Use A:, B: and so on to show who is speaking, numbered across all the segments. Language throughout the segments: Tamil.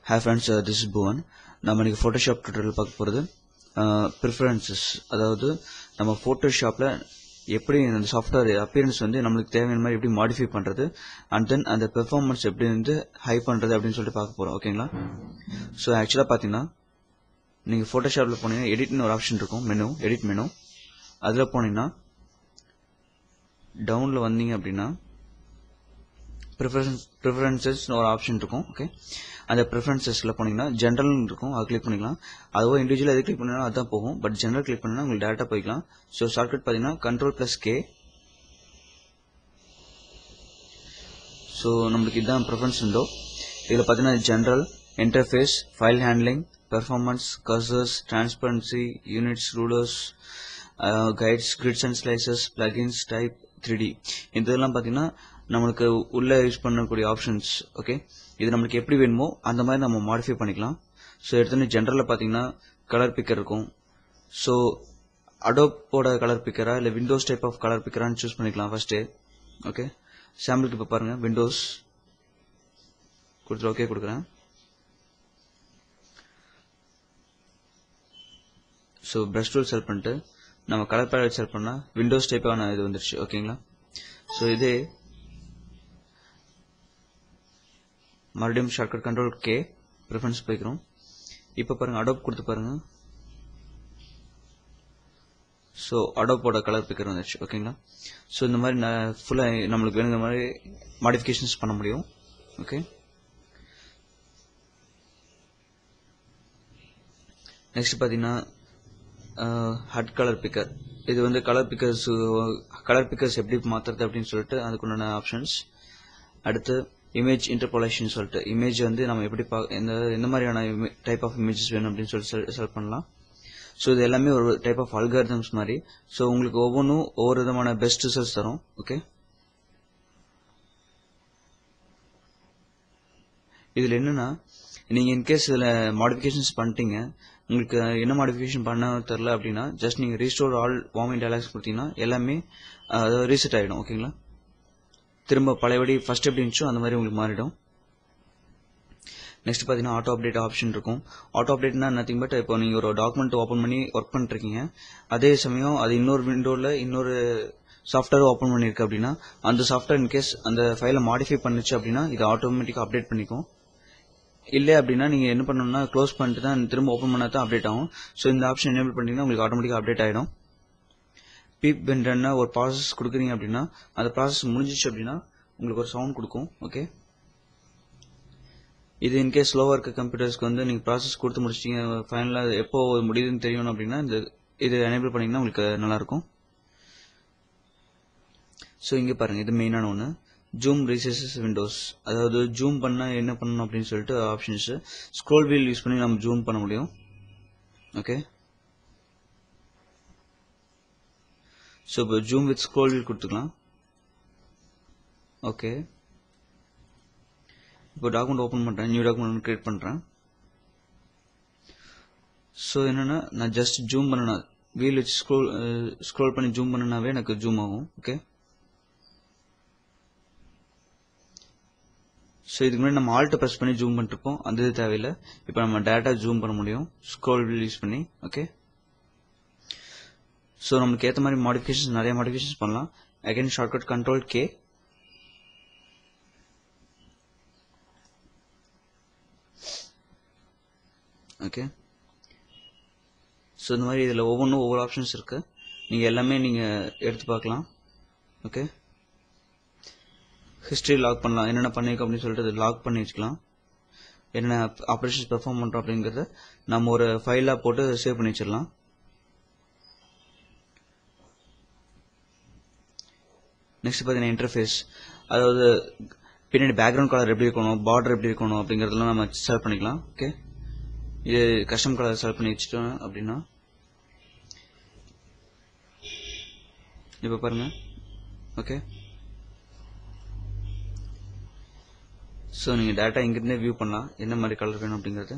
A: Hi friends, this is Bhuvan. நம்ம இன்னைக்கு Photoshop tutorial பார்க்க போகிறது preferences. அதாவது நம்ம Photoshopல எப்படி அந்த சாஃப்ட்வேர் appearance வந்து நம்மளுக்கு தேவையான மாதிரி எப்படி modify பண்ணுறது and then அந்த performance எப்படி வந்து ஹை பண்ணுறது அப்படின்னு சொல்லிட்டு பார்க்க போகிறோம். ஓகேங்களா? ஸோ ஆக்சுவலாக பார்த்தீங்கன்னா நீங்கள் Photoshopல போனீங்கன்னா எடிட்னு ஒரு ஆப்ஷன் இருக்கும், எடிட் மெனு. அதில் போனீங்கன்னா டவுனில் வந்தீங்க அப்படின்னா ப்ரிஃபரன்சஸ்னு ஒரு ஆப்ஷன் இருக்கும். ஓகே, அந்த ப்ரிஃபரன்சஸில் போனீங்கன்னா ஜென்ரல் இருக்கும், அது கிளிக் பண்ணிக்கலாம். அதுவோ இண்டிவிஜுவல் எது கிளிக் பண்ணினா அதுதான் போகும். பட் ஜென்ரல் கிளிக் பண்ணினா உங்களுக்கு டேரெக்டாக போய்க்கலாம். ஸோ ஷார்ட்கட் பார்த்தீங்கன்னா Ctrl+K. ஸோ நம்மளுக்கு இதுதான் ப்ரிஃபரன்ஸ் விண்டோ. இதில் பார்த்தீங்கன்னா general, interface, file handling, performance, cursors, transparency, units, rulers, guides, grids and slices, plugins, type, 3D. இதெல்லாம் பார்த்தீங்கன்னா நம்மளுக்கு உள்ள யூஸ் பண்ணக்கூடிய ஆப்ஷன்ஸ். ஓகே, இது நம்மளுக்கு எப்படி வேணுமோ அந்த மாதிரி நம்ம மாடிஃபை பண்ணிக்கலாம். ஸோ எடுத்தோன்னே ஜென்ரலில் பார்த்தீங்கன்னா கலர் பிக்கர் இருக்கும். ஸோ அடோப்போட கலர் பிக்கரா இல்லை விண்டோஸ் டைப் ஆஃப் கலர் பிக்கரான்னு சூஸ் பண்ணிக்கலாம் ஃபர்ஸ்ட்டு. ஓகே, சாம்பிளுக்கு இப்போ பாருங்கள் விண்டோஸ் கொடுத்துட்டு ஓகே கொடுக்குறேன். ஸோ ப்ரஷ் டூல் செலக்ட் பண்ணிட்டு நம்ம கலர் பேலட் செலக்ட் பண்ணால் விண்டோஸ் டைப்பான இது வந்துருச்சு. ஓகேங்களா? ஸோ இதே மறுபடியும் ஷார்ட்கட் Ctrl+K, ப்ரிஃபரன்ஸ் போய்க்கிறோம். இப்போ பாருங்கள் அடோப் கொடுத்து பாருங்கள். ஸோ அடோப்போட கலர் பிக்கர் வந்துருச்சு. ஓகேங்களா? ஸோ இந்த மாதிரி ஃபுல்லாக நம்மளுக்கு வேணுங்கிற மாதிரி மாடிஃபிகேஷன்ஸ் பண்ண முடியும். ஓகே, நெக்ஸ்ட் பார்த்தீங்கன்னா ஹட் கலர் பிக்கர். இது வந்து கலர் பிக்கர்ஸ் எப்படி மாற்றுறது அப்படின்னு சொல்லிட்டு அதுக்குண்டான ஆப்ஷன்ஸ். அடுத்து இமேஜ் இன்டர்போலேஷன் சொல்லிட்டு இமேஜ் வந்து நம்ம எப்படி எந்த மாதிரியான டைப் ஆஃப் இமேஜஸ் வேணும் அப்படின்னு சொல்லிட்டு செலக்ட் பண்ணலாம். ஸோ இது எல்லாமே ஒரு டைப் ஆஃப் அல்காரிதம்ஸ் மாதிரி. ஸோ உங்களுக்கு ஒவ்வொன்றும் ஒவ்வொரு விதமான பெஸ்ட் ரிசல்ட்ஸ் தரும். ஓகே, இதில் என்னன்னா நீங்கள் இன்கேஸ் இதில் மாடிஃபிகேஷன்ஸ் பண்ணிட்டீங்க, உங்களுக்கு என்ன மாடிஃபிகேஷன் பண்ண தெரில அப்படின்னா ஜஸ்ட் நீங்கள் ரீஸ்டோர் ஆல் வார்மிங் டயலாக்ஸ் கொடுத்தீங்கன்னா எல்லாமே ரீசெட் ஆகிடும். ஓகேங்களா? திரும்ப பழையபடி ஃபர்ஸ்ட் எப்படி இருந்துச்சோ அந்த மாதிரி உங்களுக்கு மாறிடும். நெக்ஸ்ட் பார்த்தீங்கன்னா ஆட்டோ அப்டேட் ஆப்ஷன் இருக்கும். ஆட்டோ அப்டேட்னா நத்திங் பட் இப்போ நீங்கள் ஒரு டாக்குமெண்ட் ஓப்பன் பண்ணி ஒர்க் பண்ணிருக்கீங்க, அதே சமயம் அது இன்னொரு விண்டோவில் இன்னொரு சாஃப்ட்வேர் ஓப்பன் பண்ணியிருக்கு அப்படின்னா அந்த சாஃப்ட்வேர் இன்கேஸ் அந்த ஃபைலை மாடிஃபை பண்ணிச்சு அப்படின்னா இது ஆட்டோமேட்டிக்காக அப்டேட் பண்ணிக்கும். இல்லை அப்படின்னா நீங்கள் என்ன பண்ணணும்னா க்ளோஸ் பண்ணிட்டு தான் திரும்ப ஓப்பன் பண்ணால் தான் அப்டேட் ஆகும். ஸோ இந்த ஆப்ஷன் எனேபிள் பண்ணிட்டீங்கன்னா உங்களுக்கு ஆட்டோமேட்டிக்காக அப்டேட் ஆகிடும். பீப் வெண்டர்னா ஒரு ப்ராசஸ் கொடுக்குறீங்க அப்படின்னா அந்த ப்ராசஸ் முடிஞ்சிச்சு அப்படின்னா உங்களுக்கு ஒரு சவுண்ட் கொடுக்கும். ஓகே, இது இன்கேஸ் ஸ்லோவாக இருக்க கம்ப்யூட்டர்ஸ்க்கு வந்து நீங்கள் ப்ராசஸ் கொடுத்து முடிச்சிட்டீங்க, ஃபைனலாக எப்போ முடியுதுன்னு தெரியணும் அப்படின்னா இது எனேபிள் பண்ணிங்கன்னா உங்களுக்கு நல்லாயிருக்கும். ஸோ இங்கே பாருங்கள், இது மெயினான ஒன்று, ஜூம் ரீசைசஸ் விண்டோஸ். அதாவது ஜூம் பண்ணால் என்ன பண்ணணும் அப்படின்னு சொல்லிட்டு ஆப்ஷன்ஸு. ஸ்க்ரோல் வீல் யூஸ் பண்ணி நம்ம ஜூம் பண்ண முடியும். ஓகே, ஸோ இப்போ ஜூம் வித் ஸ்க்ரோல் வீல் கொடுத்துக்கலாம். ஓகே, இப்போ டாக்குமெண்ட் ஓப்பன் பண்ணுறேன், நியூ டாக்குமெண்ட் கிரியேட் பண்ணுறேன். ஸோ என்னென்னா நான் ஜஸ்ட் ஜூம் பண்ணனா வீல் வச்சு ஸ்க்ரோல் பண்ணி ஜூம் பண்ணனாவே எனக்கு ஜூம் ஆகும். ஓகே, ஸோ இதுக்கு முன்னாடி நம்ம ஆல்ட் ப்ரெஸ் பண்ணி ஜூம் பண்ணிருப்போம், அந்த இது தேவையில்லை. இப்போ நம்ம டேரெக்டாக ஜூம் பண்ண முடியும் ஸ்க்ரோல் வீல் யூஸ் பண்ணி. ஓகே, ஸோ நமக்கு ஏற்ற மாதிரி மாடிஃபிகேஷன்ஸ் நிறைய மாடிஃபிகேஷன்ஸ் பண்ணலாம். Again shortcut Ctrl+K. Okay, so இந்த மாதிரி இதில் ஒவ்வொன்றும் ஒவ்வொரு ஆப்ஷன்ஸ் இருக்குது, நீங்கள் எல்லாமே நீங்கள் எடுத்து பார்க்கலாம். ஓகே, ஹிஸ்ட்ரி லாக் பண்ணலாம், என்னென்ன பண்ணியிருக்கோம் அப்படின்னு சொல்லிட்டு அதை லாக் பண்ணி வச்சுக்கலாம். என்னென்ன ஆப்ரேஷன்ஸ் பெர்ஃபார்ம் பண்ணுறோம் அப்படிங்கிறத நம்ம ஒரு ஃபைலாக போட்டு சேவ் பண்ணி வச்சிடலாம். நெக்ஸ்ட் பார்த்தீங்கன்னா இன்டர்ஃபேஸ். அதாவது பின்னாடி பேக்ரவுண்ட் கலர் எப்படி இருக்கணும், பார்டர் எப்படி இருக்கணும் அப்படிங்கிறதெல்லாம் நம்ம செலக்ட் பண்ணிக்கலாம். ஓகே, இது கஸ்டம் கலர் செலக்ட் பண்ணி வச்சுட்டோம் அப்படின்னா இப்போ பாருங்கள். ஓகே, ஸோ நீங்கள் டேரெக்டாக இங்கிருந்தே வியூ பண்ணலாம் என்ன மாதிரி கலர் வேணும் அப்படிங்கிறது.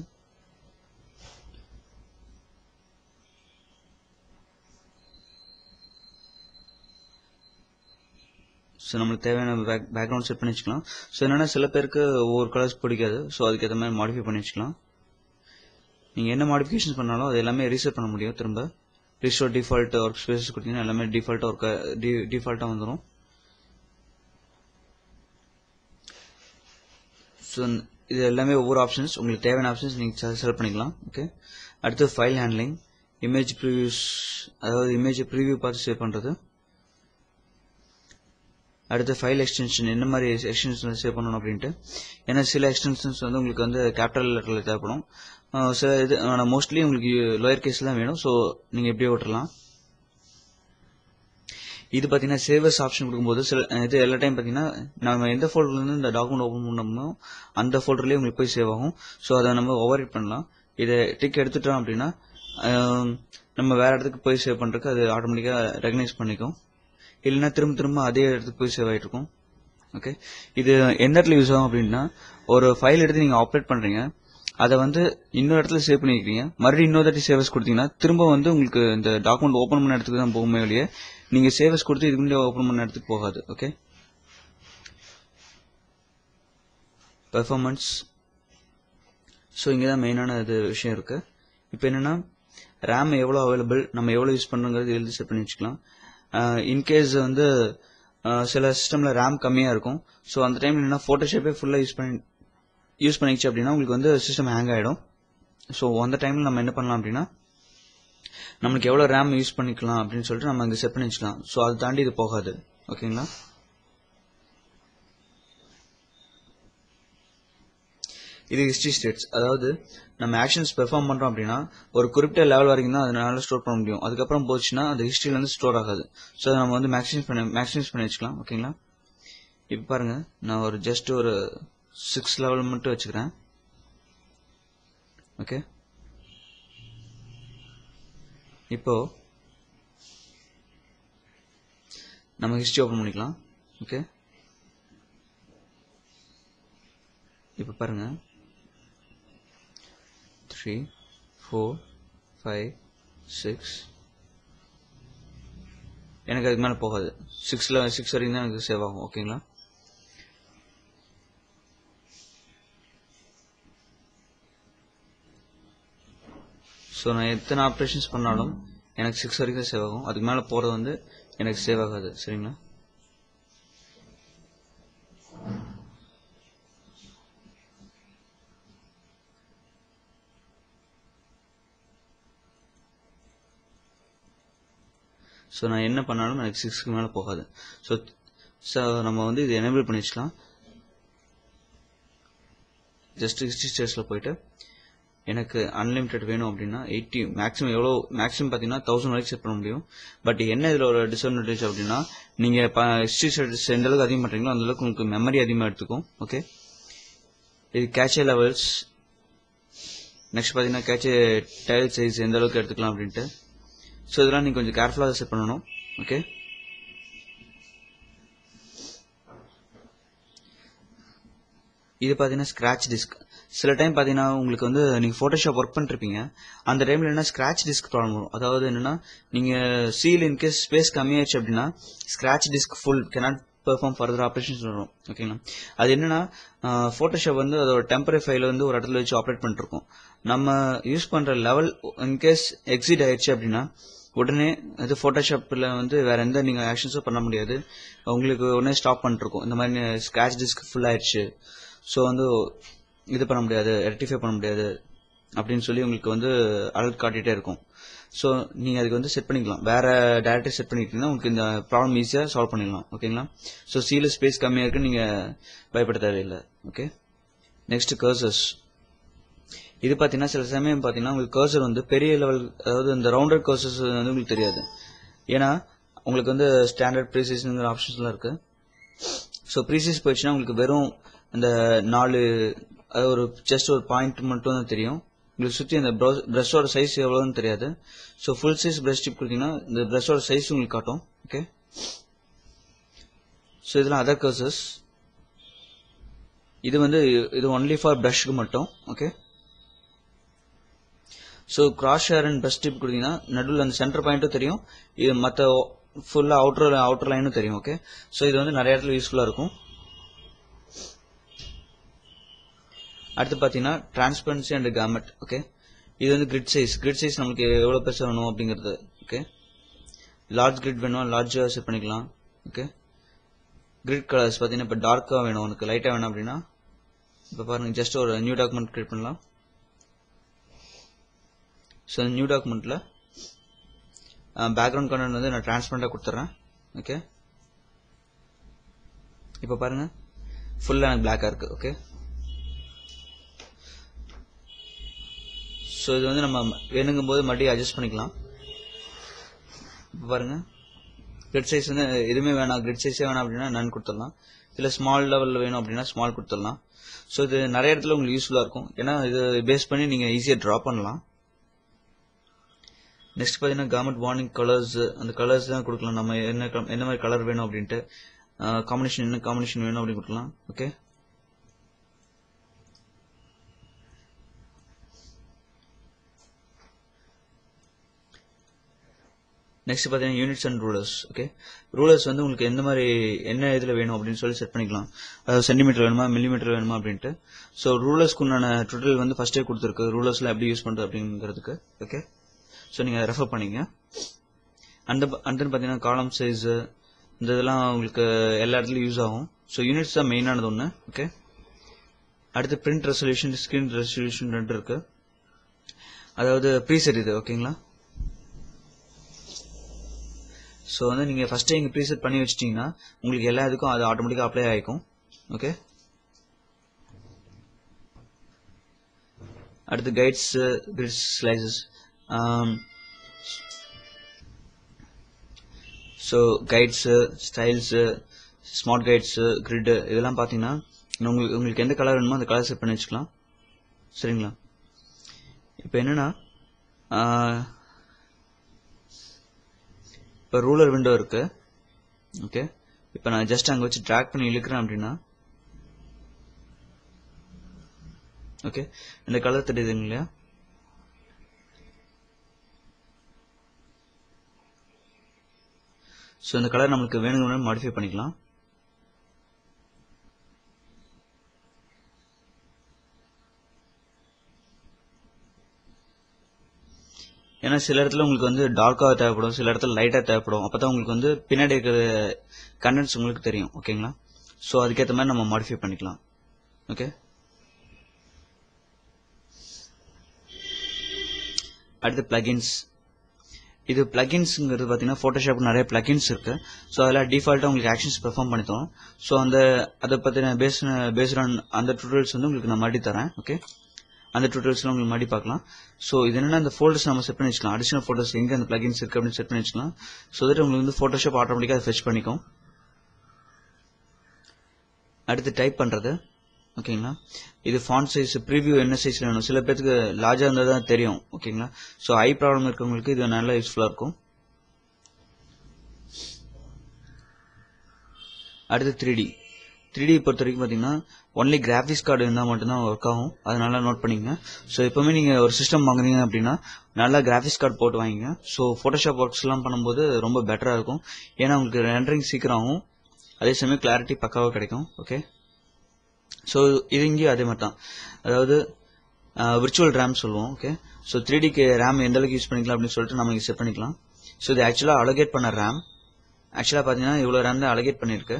A: ஸோ ஸோ நம்மளுக்கு தேவையான பேக்ரவுண்ட் செட் பண்ணி வச்சுக்கலாம். ஸோ என்னென்னா சில பேருக்கு ஒவ்வொரு கலர்ஸ் பிடிக்காது. ஸோ அதுக்கேற்ற மாதிரி மாடிஃபை பண்ணி வச்சுக்கலாம். நீங்கள் என்ன மாடிஃபிகேஷன் பண்ணாலும் அது எல்லாமே ரீசெட் பண்ண முடியும். திரும்ப ரீஸ்டோர் டிஃபால்ட் ஒர்க் ஸ்பேஸஸ் கொடுத்தீங்கன்னா எல்லாமே டிஃபால்ட்டாக வந்துடும். ஸோ இது எல்லாமே ஒவ்வொரு ஆப்ஷன்ஸ், உங்களுக்கு தேவையான ஆப்ஷன்ஸ் நீங்கள் செலக்ட் பண்ணிக்கலாம். ஓகே, அடுத்து ஃபைல் ஹேண்ட்லிங், இமேஜ் ப்ரிவியூஸ், அதாவது இமேஜ் ப்ரிவியூ பார்த்து சேவ் பண்ணுறது. அடுத்து ஃபைல் எக்ஸ்டென்ஷன், என்ன மாதிரி எக்ஸ்டென்ஷன் சேவ் பண்ணணும் அப்படின்ட்டு. ஏன்னா சில எக்ஸ்டென்ஷன்ஸ் வந்து உங்களுக்கு வந்து கேபிட்டல் லெட்டரில் தேவைப்படும். சில இது மோஸ்ட்லி உங்களுக்கு லோயர் கேஸ் தான் வேணும். ஸோ நீங்கள் எப்படியே விட்டுறலாம். இது பார்த்தீங்கன்னா சேவஸ் ஆப்ஷன் கொடுக்கும்போது இது எல்லா டைம் பார்த்தீங்கன்னா நம்ம எந்த ஃபோல்டர்லேருந்து இந்த டாக்குமெண்ட் ஓப்பன் பண்ணோமோ அந்த ஃபோல்டர்லேயே உங்களுக்கு போய் சேவ் ஆகும். ஸோ அதை நம்ம ஓவர் ரைட் பண்ணலாம். இதை டிக் எடுத்துட்டோம் அப்படின்னா நம்ம வேற இடத்துக்கு போய் சேவ் பண்ணுறதுக்கு அது ஆட்டோமேட்டிக்காக ரெகனைஸ் பண்ணிக்கும். இல்லைன்னா திரும்ப அதே இடத்துக்கு போய் சேவ் ஆகிட்டு இருக்கும். ஓகே, இது எந்த இடத்துல யூஸ் ஆகும் அப்படின்னா, ஒரு ஃபைல் எடுத்து நீங்கள் ஆப்ரேட் பண்ணுறீங்க, அதை வந்து இன்னொரு இடத்துல சேவ் பண்ணிக்கிறீங்க, மறுபடியும் இன்னொரு தாட்டி சேவஸ் கொடுத்தீங்கன்னா திரும்ப வந்து உங்களுக்கு இந்த டாக்குமெண்ட் ஓப்பன் பண்ண இடத்துக்கு தான் போகுமே வெளியே, நீங்கள் சேவஸ் கொடுத்து இதுக்கு முன்னாடி ஓப்பன் பண்ண இடத்துக்கு போகாது. Okay, performance. ஸோ இங்கே தான் மெயினான இது விஷயம் இருக்குது. இப்போ என்னென்னா ரேம் எவ்வளோ அவைலபிள், நம்ம எவ்வளோ யூஸ் பண்ணுங்கிறது எழுதி செட் பண்ணி வச்சுக்கலாம். இன்கேஸ் வந்து சில சிஸ்டமில் ரேம் கம்மியாக இருக்கும். ஸோ அந்த டைம் என்னென்னா ஃபோட்டோஷாப்பே ஃபுல்லாக யூஸ் பண்ணிச்சு அப்படின்னா உங்களுக்கு வந்து சிஸ்டம் ஹேங் ஆகிடும். ஸோ அந்த டைமில் நம்ம என்ன பண்ணலாம் அப்படின்னா, நம்மளுக்கு எவ்வளோ ரேம் யூஸ் பண்ணிக்கலாம் அப்படின்னு சொல்லிட்டு நம்ம இங்கே செட் பண்ணி வச்சுக்கலாம். ஸோ அதை தாண்டி இது போகாது. ஓகேங்களா, இது ஹிஸ்ட்ரி ஸ்டேட்ஸ். அதாவது நம்ம ஆக்ஷன்ஸ் பெர்ஃபார்ம் பண்ணுறோம் அப்படின்னா ஒரு குறிப்பிட்ட லெவல் வரைக்கும் தான் அதனால ஸ்டோர் பண்ண முடியும். அதுக்கப்புறம் போச்சுன்னா அது ஹிஸ்ட்ரியிலேருந்து ஸ்டோர் ஆகாது. ஸோ அதை நம்ம வந்து மேக்ஸிமைஸ் பண்ணி வச்சுக்கலாம். ஓகேங்களா, இப்போ பாருங்க, நான் ஒரு ஜஸ்ட் ஒரு 6 லெவல் மட்டும் வச்சுக்கிறேன். ஓகே, இப்போ நம்ம ஹிஸ்ட்ரி ஓப்பன் பண்ணிக்கலாம். ஓகே, இப்போ பாருங்க 3, 4, 5, 6 எனக்கு அதுக்கு மேலே போகாது. 6 வரைக்கும் தான் எனக்கு சேவ் ஆகும். ஓகேங்களா, ஸோ நான் எத்தனை ஆப்ரேஷன்ஸ் பண்ணாலும் எனக்கு 6 வரைக்கும் சேவ் ஆகும். அதுக்கு மேலே போகிறது வந்து எனக்கு சேவ் ஆகாது. சரிங்களா, ஸோ நான் என்ன பண்ணாலும் எனக்கு 6க்கு மேலே போகாது. ஸோ நம்ம வந்து இது எனேபிள் பண்ணி வச்சுக்கலாம். ஜஸ்ட் ஹிஸ்ட்ரி ஸ்டேட்ஸில் போயிட்டு எனக்கு அன்லிமிட்டட் வேணும் அப்படின்னா 80 மேக்ஸிமம் பார்த்தீங்கன்னா 1000 வரைக்கும் செட் பண்ண முடியும். பட் என்ன இதில் ஒரு டிஸ்அட்வான்டேஜ் அப்படின்னா, நீங்கள் ஹிஸ்ட்ரி ஸ்டேட்ஸ் எந்த அளவுக்கு அதிகம் பண்ணுறீங்களோ அந்த அளவுக்கு உங்களுக்கு மெமரி அதிகமாக எடுத்துக்கும். ஓகே, இது கேட்சே லெவல்ஸ். நெக்ஸ்ட் பார்த்தீங்கன்னா கேட்சே டைல் சைஸ் எந்த அளவுக்கு எடுத்துக்கலாம் அப்படின்ட்டு. ஸோ இதெல்லாம் நீங்கள் கொஞ்சம் கேர்ஃபுல்லாக செட் பண்ணணும். ஓகே, இது பார்த்தீங்கன்னா ஸ்க்ராட்ச் டிஸ்க். சில டைம் பார்த்தீங்கன்னா உங்களுக்கு வந்து நீங்கள் ஃபோட்டோஷாப் ஒர்க் பண்ணிருப்பீங்க, அந்த டைமில் என்ன ஸ்க்ராட்ச் டிஸ்க் ப்ராப்ளம் வரும். அதாவது என்னென்னா, நீங்கள் சீல் இன்கேஸ் ஸ்பேஸ் கம்மியாச்சு அப்படின்னா scratch disk full cannot perform further operations வரும். ஓகேங்களா, அது என்னன்னா ஃபோட்டோஷாப் வந்து அதோட டெம்பரரி ஃபைலை வந்து ஒரு இடத்துல வச்சு ஆப்ரேட் பண்ணிருக்கோம். நம்ம யூஸ் பண்ணுற லெவல் இன்கேஸ் எக்ஸிட் ஆயிடுச்சு அப்படின்னா உடனே அது ஃபோட்டோஷாப்பில் வந்து வேற எந்த நீங்கள் ஆக்ஷன்ஸும் பண்ண முடியாது. உங்களுக்கு உடனே ஸ்டாப் பண்ணிருக்கோம். இந்த மாதிரி ஸ்க்ராட்ச் டிஸ்க் ஃபுல் ஆயிடுச்சு, ஸோ வந்து இது பண்ண முடியாது, ரெக்டிஃபை பண்ண முடியாது அப்படின்னு சொல்லி உங்களுக்கு வந்து அலர்ட் காட்டிகிட்டே இருக்கும். ஸோ நீங்கள் அதுக்கு வந்து செட் பண்ணிக்கலாம். வேறு டேரக்டாக செட் பண்ணிக்கிட்டீங்கன்னா உங்களுக்கு இந்த ப்ராப்ளம் ஈஸியாக சால்வ் பண்ணிடலாம். ஓகேங்களா, ஸோ சீல ஸ்பேஸ் கம்மியாக இருக்குன்னு நீங்கள் பயப்பட தேவையில்லை. Okay, next cursors. இது பார்த்தீங்கன்னா சில சமயம் பார்த்தீங்கன்னா உங்களுக்கு கர்சர் வந்து பெரிய லெவல், அதாவது இந்த ரவுண்டட் கர்சர்ஸ் வந்து உங்களுக்கு தெரியாது. ஏன்னா உங்களுக்கு வந்து ஸ்டாண்டர்ட் ப்ரீசைஸ்ங்கிற ஆப்ஷன்ஸ்லாம் இருக்குது. ஸோ ப்ரீசைஸ் போயிடுச்சுன்னா உங்களுக்கு வெறும் இந்த 4 அது ஒரு ஜஸ்ட் ஒரு பாயிண்ட் மட்டும் தான் தெரியும். உங்களுக்கு சுற்றி அந்த ப்ரஷோட சைஸ் எவ்வளோன்னு தெரியாது. So full size brush tip கொடுத்தீங்கன்னா இந்த ப்ரஷோட சைஸ் உங்களுக்கு காட்டும். ஓகே, ஸோ இதெல்லாம் அதர் கர்சர்ஸ். இது ஒன்லி ஃபார் ப்ரஷ்க்கு மட்டும். Okay, so crosshair and brush tip கொடுத்தீங்கன்னா நடுவில் அந்த சென்டர் பாயிண்ட்டும் தெரியும். இது மற்ற ஃபுல்லாக அவுட்டர் லைனும் தெரியும். ஓகே, ஸோ இது வந்து நிறைய இடத்துல யூஸ்ஃபுல்லாக இருக்கும். அடுத்து பார்த்தீங்கன்னா டிரான்ஸ்பரன்சி அண்ட் கேமெட். ஓகே, இது வந்து கிரிட் சைஸ் நமக்கு எவ்வளோ பெருசாக வேணும் அப்படிங்கிறது. ஓகே, லார்ஜ் கிரிட் வேணும், லார்ஜாக செட் பண்ணிக்கலாம். ஓகே, கிரிட் கலர்ஸ் பார்த்தீங்கன்னா இப்போ டார்க்காக வேணும், உனக்கு லைட்டாக வேணும் அப்படின்னா இப்போ பாருங்கள், ஜஸ்ட் ஒரு நியூ டாக்குமெண்ட் கிரியேட் பண்ணலாம். ஸோ நியூ டாக்குமெண்ட்டில் பேக்ரவுண்ட் கண்டென்ட் வந்து நான் டிரான்ஸ்பரண்டாக கொடுத்துட்றேன். ஓகே, இப்போ பாருங்கள் ஃபுல்லாக எனக்கு பிளாக்காக இருக்குது. ஓகே, ஸோ இது வந்து நம்ம வேணுங்கும் போது மறுபடியும் அட்ஜஸ்ட் பண்ணிக்கலாம். இப்போ பாருங்கள், கிரிட் சைஸ் வந்து எதுவுமே வேணாம், கிரிட் சைஸே வேணாம் அப்படின்னா நான் கொடுத்துடலாம். இல்லை ஸ்மால் லெவலில் வேணும் அப்படின்னா ஸ்மால் கொடுத்துடலாம். ஸோ இது நிறைய இடத்துல உங்களுக்கு யூஸ்ஃபுல்லாக இருக்கும், ஏன்னா இது பேஸ் பண்ணி நீங்கள் ஈஸியாக ட்ரா பண்ணலாம். நெக்ஸ்ட் பார்த்தீங்கன்னா கவர்மெண்ட் வார்னிங் கலர்ஸ், அந்த கலர்ஸ் தான் கொடுக்கலாம். நம்ம என்ன மாதிரி கலர் வேணும் அப்படின்ட்டு காம்பினேஷன் என்ன காம்பினேஷன் வேணும் அப்படின்னு கொடுக்கலாம். ஓகே, நெக்ஸ்ட் பார்த்தீங்கன்னா units and rulers. Okay, rulers வந்து உங்களுக்கு எந்த மாதிரி என்ன இதில் வேணும் அப்படின்னு சொல்லி செட் பண்ணிக்கலாம். அதாவது சென்டிமீட்டர் வேணுமா, மில்லிமீட்டர் வேணுமா அப்படின்ட்டு. ஸோ ரூலர்ஸ்க்கு உண்டான டுட்டல் வந்து ஃபர்ஸ்டே கொடுத்துருக்கு, ரூலர்ஸில் எப்படி யூஸ் பண்ணுறது அப்படிங்கிறதுக்கு. ஓகே, ஸோ நீங்கள் ரெஃபர் பண்ணிங்க. அண்ட் பார்த்தீங்கன்னா காலம் சைஸு இந்த இதெல்லாம் உங்களுக்கு எல்லா இடத்துலையும் யூஸ் ஆகும். ஸோ யூனிட்ஸ் தான் மெயினானது ஒன்று. ஓகே, அடுத்து பிரிண்ட் ரெசல்யூஷன், ஸ்க்ரீன் ரெசல்யூஷன் ரெண்டு இருக்கு. அதாவது ப்ரீசெட் இது. ஓகேங்களா, ஸோ வந்து நீங்கள் ஃபஸ்ட்டே இங்கே ப்ரீசெட் பண்ணி வச்சிட்டிங்கன்னா உங்களுக்கு எல்லா இதுக்கும் அது ஆட்டோமேட்டிக்காக அப்ளை ஆகிக்கும். ஓகே, அடுத்து guides, grids, slices. So guides, styles, smart guides, grid இதெல்லாம் பார்த்தீங்கன்னா உங்களுக்கு எந்த கலர் வேணுமோ அந்த கலர் செட் பண்ணி வச்சுக்கலாம். சரிங்களா, இப்போ என்னென்னா இப்போ ரூலர் விண்டோ இருக்கு. ஓகே, இப்போ நான் ஜஸ்ட் அங்கே வச்சு ட்ராக் பண்ணி இழுக்கிறேன் அப்படின்னா ஓகே இந்த கலர் தெரியுதுங்க இல்லையா? ஸோ இந்த கலர் நம்மளுக்கு வேணும்னு மாடிஃபை பண்ணிக்கலாம். ஏன்னா சில இடத்துல உங்களுக்கு வந்து டார்க்காக தேவைப்படும், சில இடத்துல லைட்டாக தேவைப்படும். அப்போ தான் உங்களுக்கு வந்து பின்னாடி இருக்கிற கண்டென்ட்ஸ் உங்களுக்கு தெரியும். ஓகேங்களா, ஸோ அதுக்கேற்ற மாதிரி நம்ம மாடிஃபை பண்ணிக்கலாம். ஓகே, அடுத்து பிளகின்ஸ். இது பிளகின்ஸ்ங்கிறது பார்த்தீங்கன்னா ஃபோட்டோஷாப் நிறைய பிளகின்ஸ் இருக்கு. ஸோ அதில் டிஃபால்ட்டாக உங்களுக்கு ஆக்ஷன்ஸ் பெர்ஃபார்ம் பண்ணி தரும். ஸோ அதை பற்றின பேஸ்ட் ஆன் அந்த டுட்டோரியல்ஸ் வந்து உங்களுக்கு நான் மறுபடி தரேன். ஓகே, அந்த டுட்டோரியல்ஸ்லாம் உங்களுக்கு மறுபடி பார்க்கலாம். ஸோ இது என்னன்னா அந்த ஃபோல்டர்ஸ் நம்ம செட் பண்ணி வச்சுக்கலாம். அடிஷனல் ஃபோல்டர்ஸ் எங்கே அந்த பிளகின்ஸ் இருக்குது அப்படின்னு செட் பண்ணி வச்சுக்கலாம். ஸோ தட் உங்களுக்கு வந்து ஃபோட்டோஷாப் ஆட்டோமேட்டிக்காக அதை ஃபெச் பண்ணிக்கும். அடுத்து டைப் பண்ணுறது. ஓகேங்களா, இது ஃபாண்ட் சைஸ் ப்ரீவியூ என்ன சைஸில் வேணும், சில பேருக்கு லார்ஜாக இருந்தால் தான் தெரியும். ஓகேங்களா, ஸோ ஐ ப்ராப்ளம் இருக்கவங்களுக்கு இது நல்லா யூஸ்ஃபுல்லாக இருக்கும். அடுத்து 3D பொறுத்த வரைக்கும் பார்த்தீங்கன்னா ஒன்லி கிராஃபிக்ஸ் கார்டு இருந்தால் மட்டும்தான் ஒர்க் ஆகும். அதனால நோட் பண்ணிக்கங்க. ஸோ எப்போவுமே நீங்கள் ஒரு சிஸ்டம் வாங்குறீங்க அப்படின்னா நல்லா கிராஃபிக்ஸ் கார்டு போட்டு வாங்கிங்க. ஸோ ஃபோட்டோஷாப் ஒர்க்ஸ்லாம் பண்ணும்போது ரொம்ப பெட்டராக இருக்கும். ஏன்னா உங்களுக்கு ரெண்டரிங் சீக்கிரம் ஆகும், அதே சமயம் கிளாரிட்டி பக்காவாக கிடைக்கும். ஓகே, ஸோ இது இங்கேயும் அதே மாதிரி தான். அதாவது விர்ச்சுவல் ரேம் சொல்லுவோம். ஓகே, ஸோ 3Dக்கு ரேம் எந்த அளவுக்கு யூஸ் பண்ணிக்கலாம் அப்படின்னு சொல்லிட்டு நம்ம இங்கே செட் பண்ணிக்கலாம். ஸோ இது ஆக்சுவலாக அலோகேட் பண்ண ரேம். ஆக்சுவலாக பார்த்தீங்கன்னா இவ்வளோ ரேம் தான் அலோகேட் பண்ணியிருக்கு.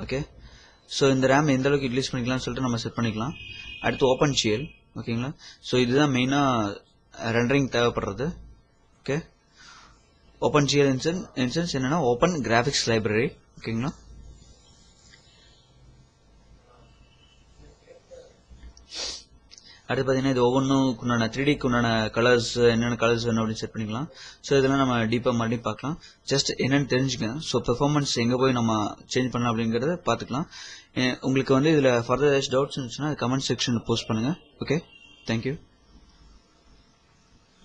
A: ஓகே, ஸோ இந்த ரேம் எந்த அளவுக்கு யூட்டிலைஸ் பண்ணிக்கலாம்னு சொல்லிட்டு நம்ம செட் பண்ணிக்கலாம். அடுத்து ஓப்பன் ஷியல். ஓகேங்களா, ஸோ இதுதான் மெயினாக ரெண்டரிங் தேவைப்படுறது. ஓகே, ஓப்பன் ஷியல் இன்சென்ஸ் என்னன்னா ஓப்பன் கிராஃபிக்ஸ் லைப்ரரி. ஓகேங்களா, அடுத்து பார்த்தீங்கன்னா இது ஒவ்வொன்றுக்கு உண்டான 3Dக்கு உண்டான கலர்ஸ் என்னென்ன கலர்ஸ் வேணும் அப்படின்னு செட் பண்ணிக்கலாம். ஸோ இதெல்லாம் நம்ம டீப்பாக மறுபடியும் பார்க்கலாம். ஜஸ்ட் என்னென்னு தெரிஞ்சுக்கங்க. ஸோ பெர்ஃபார்மன்ஸ் எங்கே போய் நம்ம சேஞ்ச் பண்ணலாம் அப்படிங்கிறத பார்த்துக்கலாம். உங்களுக்கு வந்து இதில் ஃபர்தர் ஏதாச்சும் டவுட்ஸ் இருந்துச்சுன்னா கமெண்ட் செக்ஷனில் போஸ்ட் பண்ணுங்கள். Okay, thank you.